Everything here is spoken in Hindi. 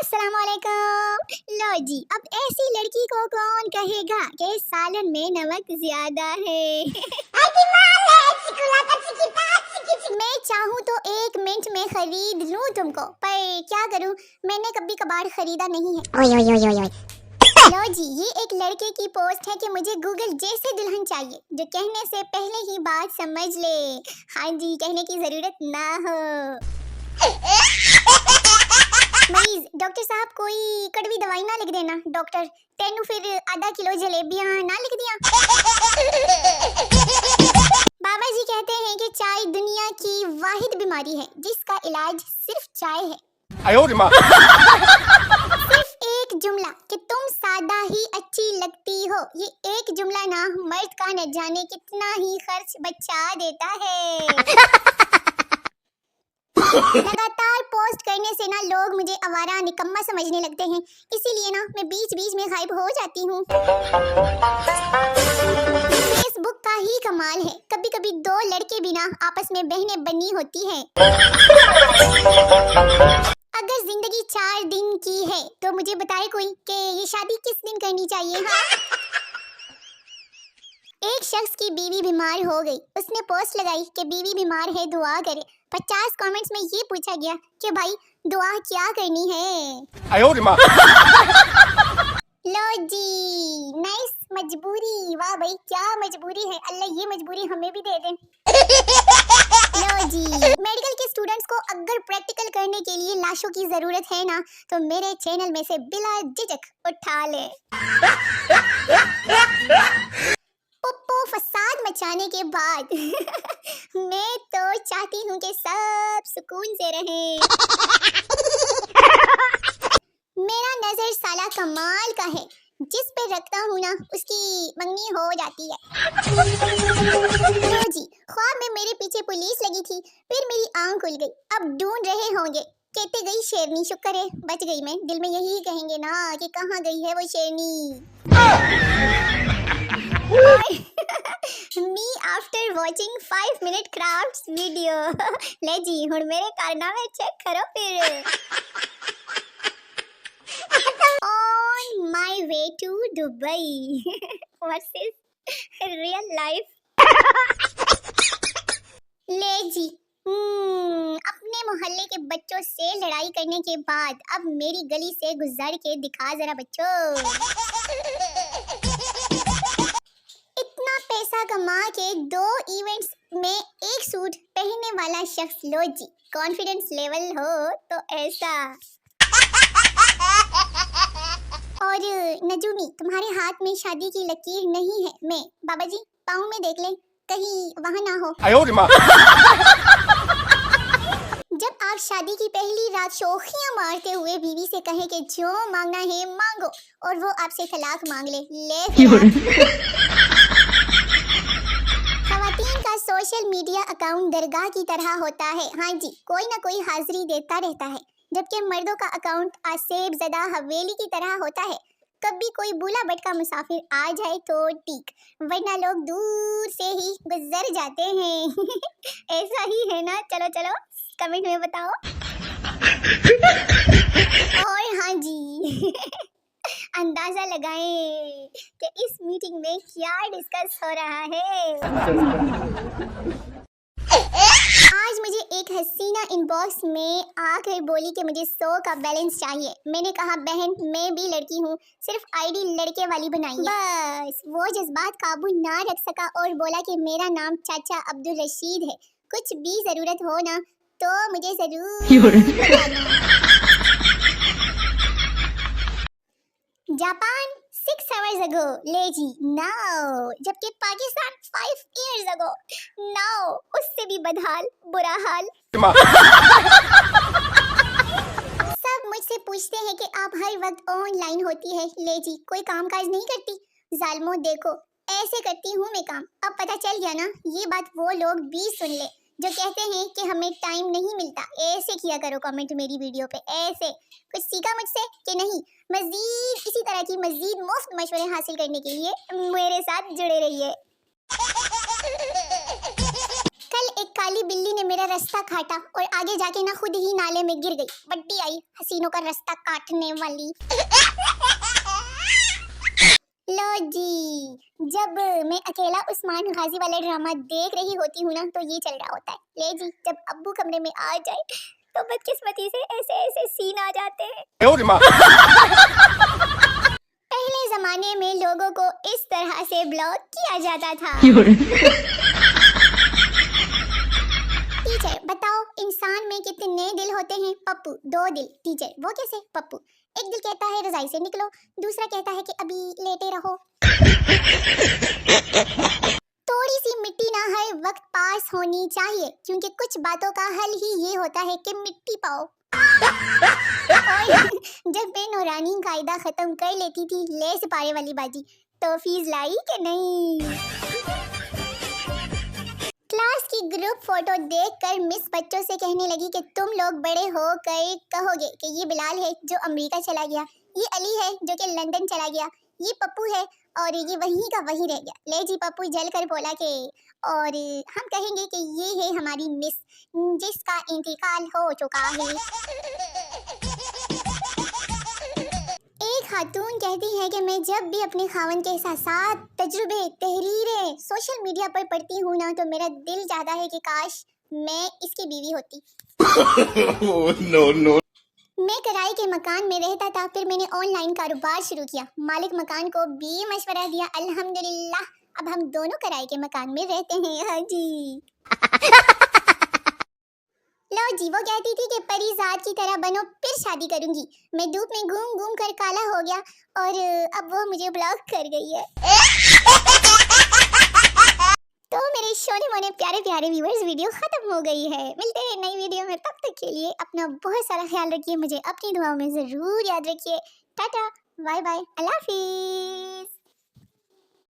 अस्सलामुअलैकुम। लो जी, अब ऐसी लड़की को कौन कहेगा कि सालन में नमक ज्यादा है। मैं चाहूँ तो 1 मिनट में खरीद लूँ तुमको, पर क्या करूँ, मैंने कभी कभार खरीदा नहीं है। ओए ओए ओए ओए। लो जी, ये एक लड़के की पोस्ट है कि मुझे गूगल जैसे दुल्हन चाहिए जो कहने से पहले ही बात समझ ले। हाँ जी, कहने की जरूरत ना हो। मरीज, डॉक्टर साहब कोई कड़वी दवाई ना लिख देना। डॉक्टर तेनू फिर आधा किलो जलेबियां ना लिख दिया। बाबा जी कहते हैं कि चाय दुनिया की वाहिद बीमारी है जिसका इलाज सिर्फ चाय है। सिर्फ एक जुमला कि तुम सादा ही अच्छी लगती हो, ये एक जुमला ना मर्द का न जाने कितना ही खर्च बचा देता है। लगातार पोस्ट करने से ना लोग मुझे आवारा निकम्मा समझने लगते हैं, इसीलिए ना मैं बीच बीच में गायब हो जाती हूँ। फेसबुक का ही कमाल है, कभी कभी 2 लड़के बिना आपस में बहनें बनी होती हैं। अगर जिंदगी 4 दिन की है तो मुझे बताए कोई कि ये शादी किस दिन करनी चाहिए। हाँ? एक शख्स की बीवी बीमार हो गई, उसने पोस्ट लगाई कि बीवी बीमार है दुआ करे। 50 कमेंट्स में ये पूछा गया कि भाई दुआ क्या करनी है। लो जी, नाइस मजबूरी, वाह भाई क्या मजबूरी है, अल्लाह ये मजबूरी हमें भी दे दे। लो जी, मेडिकल के स्टूडेंट्स को अगर प्रैक्टिकल करने के लिए लाशों की जरूरत है ना तो मेरे चैनल में से बिला झिझक उठा ले। पुप्पो फसाद मचाने के बाद मैं तो चाहती हूँ कि सब सुकून से रहें। मेरा नजर साला कमाल का है, जिस पे रखता हूँ ना उसकी मंगनी हो जाती है। लो जी, ख्वाब में मेरे पीछे पुलिस लगी थी, फिर मेरी आंख खुल गई, अब ढूंढ रहे होंगे कहते गई शेरनी, शुक्र है बच गई मैं। दिल में यही कहेंगे ना कि कहाँ गई है वो शेरनी। Me after watching 5 minute crafts video। ले जी, हुण मेरे कारनामे चेक करो फिर। On my way to Dubai versus real life। ले जी, अपने मोहल्ले के बच्चों से लड़ाई करने के बाद अब मेरी गली से गुजर के दिखा जरा बच्चों। इतना पैसा कमा के 2 इवेंट्स में 1 सूट पहनने वाला शख्स, लो जी, कॉन्फिडेंस लेवल हो तो ऐसा। और नजूमी, तुम्हारे हाथ में शादी की लकीर नहीं है, मैं बाबा जी पाँव में देख ले कहीं वहाँ ना हो। जब आप शादी की पहली रात शोखियां मारते हुए बीवी से कहें कि जो मांगना है मांगो और वो आपसे तलाक मांग ले खवातीन का सोशल मीडिया अकाउंट दरगाह की तरह होता है। हाँ जी, कोई ना कोई हाजिरी देता रहता है, जबकि मर्दों का अकाउंट आसेब ज़दा हवेली की तरह होता है। कभी कोई बूला भटका मुसाफिर आ जाए तो ठीक, वरना लोग दूर से ही गुजर जाते हैं। ऐसा ही है ना? चलो चलो कमेंट में बताओ। और हाँ जी, अंदाजा लगाएं कि इस मीटिंग में क्या डिस्कस हो रहा है। आज मुझे एक हसीना इनबॉक्स में आकर बोली कि मुझे 100 का बैलेंस चाहिए। मैंने कहा बहन मैं भी लड़की हूँ, सिर्फ आईडी लड़के वाली बनाइए। बस वो जज्बात काबू ना रख सका और बोला कि मेरा नाम चाचा अब्दुल रशीद है, कुछ भी जरूरत हो ना तो मुझे जरूर। जापान 6 hours ago, ले जी नाउ, जबकि पाकिस्तान 5 years ago, नाउ उससे भी बदहाल, बुरा हाल। सब मुझसे पूछते हैं कि आप हर वक्त ऑनलाइन होती है, ले जी कोई काम काज नहीं करती। जालमो देखो ऐसे करती हूँ मैं काम, अब पता चल गया ना, ये बात वो लोग भी सुन ले जो कहते हैं कि हमें टाइम नहीं मिलता। ऐसे किया करो कमेंट मेरी वीडियो पे, ऐसे कुछ सीखा मुझसे कि नहीं? मजीद इसी तरह की मजीद मुफ्त मशवरे हासिल करने के लिए मेरे साथ जुड़े रहिए। कल एक काली बिल्ली ने मेरा रास्ता काटा और आगे जाके ना खुद ही नाले में गिर गई। बड्डी आई हसीनों का रास्ता काटने वाली। लो जी, जब मैं अकेला उस्मान गाजी वाला ड्रामा देख रही होती हूँ ना तो ये चल रहा होता है। ले जी, जब अब्बू कमरे में आ जाए तो बदकिस्मती से ऐसे ऐसे सीन आ जाते हैं। पहले जमाने में लोगों को इस तरह से ब्लॉक किया जाता था। टीचर बताओ, इंसान में कितने दिल होते हैं? पप्पू 2 दिल। टीचर वो कैसे? पप्पू एक दिल कहता है रजाई से निकलो, दूसरा कहता है कि अभी लेटे रहो। थोड़ी सी मिट्टी ना हर वक्त पास होनी चाहिए, क्योंकि कुछ बातों का हल ही ये होता है कि मिट्टी पाओ। और जब मैं नौरानी कायदा खत्म कर लेती थी ले सिपारे वाली बाजी, तो फीस लाई कि नहीं? क्लास की ग्रुप फोटो देखकर मिस बच्चों से कहने लगी कि तुम लोग बड़े हो कर कहोगे कि ये बिलाल है जो अमेरिका चला गया, ये अली है जो कि लंदन चला गया, ये पप्पू है और ये वहीं का वहीं रह गया। ले जी, पप्पू जल कर बोला कि और हम कहेंगे कि ये है हमारी मिस जिसका इंतकाल हो चुका है। एक खातून कहती है कि मैं जब भी अपने खावन के साथ तजुर्बे तहरीरें सोशल मीडिया पर पढ़ती हूँ ना तो मेरा दिल चाहता है कि काश मैं इसकी बीवी होती। no. मैं किराए के मकान में रहता था, फिर मैंने ऑनलाइन कारोबार शुरू किया। मालिक मकान को भी मशवरा दिया, अल्हम्दुलिल्लाह अब हम दोनों किराए के मकान में रहते हैं। हाँ जी। लो जी, वो कहती थी कि परिजात की तरह बनो फिर शादी करूंगी। मैं धूप में घूम घूम कर काला हो गया और अब वो मुझे ब्लॉक कर गई है। तो मेरे शोने मोने प्यारे प्यारे व्यूअर्स, वीडियो खत्म हो गई है। मिलते हैं नई वीडियो में, तब तक के लिए अपना बहुत सारा ख्याल रखिए, मुझे अपनी दुआओं में जरूर याद रखिए। टाटा बाय बाय, अल्लाह हाफिज।